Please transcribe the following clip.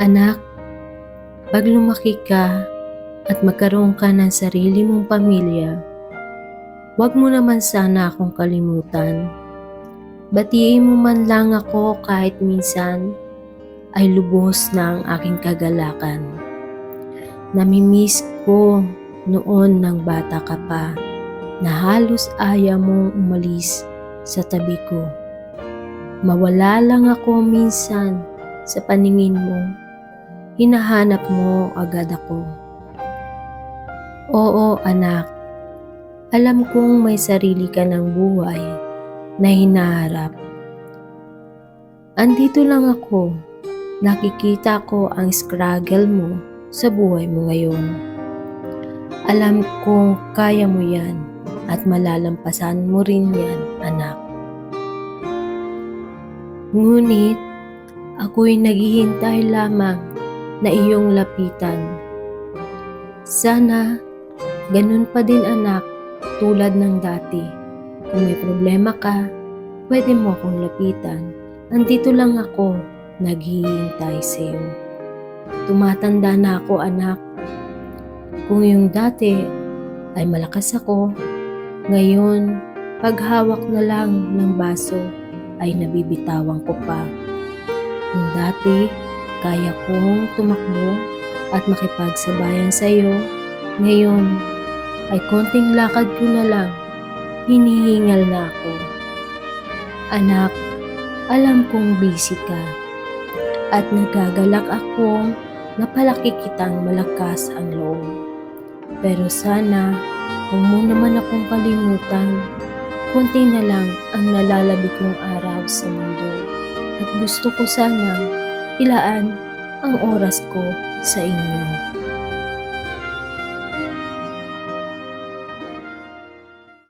Anak, pag lumaki ka at magkaroon ka ng sarili mong pamilya, huwag mo naman sana akong kalimutan. Batiin mo man lang ako kahit minsan ay lubos na ang aking kagalakan. Namimiss ko noon ng bata ka pa na halos ayaw mong umalis sa tabi ko. Mawala lang ako minsan sa paningin mo, hinahanap mo agad ako. Oo anak, alam kong may sarili ka ng buhay na hinaharap. Andito lang ako, nakikita ko ang struggle mo sa buhay mo ngayon. Alam kong kaya mo yan at malalampasan mo rin yan, anak. Ngunit ako'y naghihintay lamang na iyong lapitan. Sana ganun pa din anak, tulad ng dati. Kung may problema ka, pwede mo akong lapitan. Andito lang ako, naghihintay sa'yo. Tumatanda na ako anak. Kung yung dati ay malakas ako, ngayon paghawak na lang ng baso ay nabibitawan ko pa. Kung dati kaya kong tumakbo at makipagsabayan sa iyo, ngayon ay konting lakad ko na lang, hinihingal na ako. Anak, alam kong busy ka at nagagalak akong napalaki kitang malakas ang loob. Pero sana huwag mo naman akong kalimutan. Konti na lang ang nalalabig kong araw sa mundo at gusto ko sanang ilaan ang oras ko sa inyo.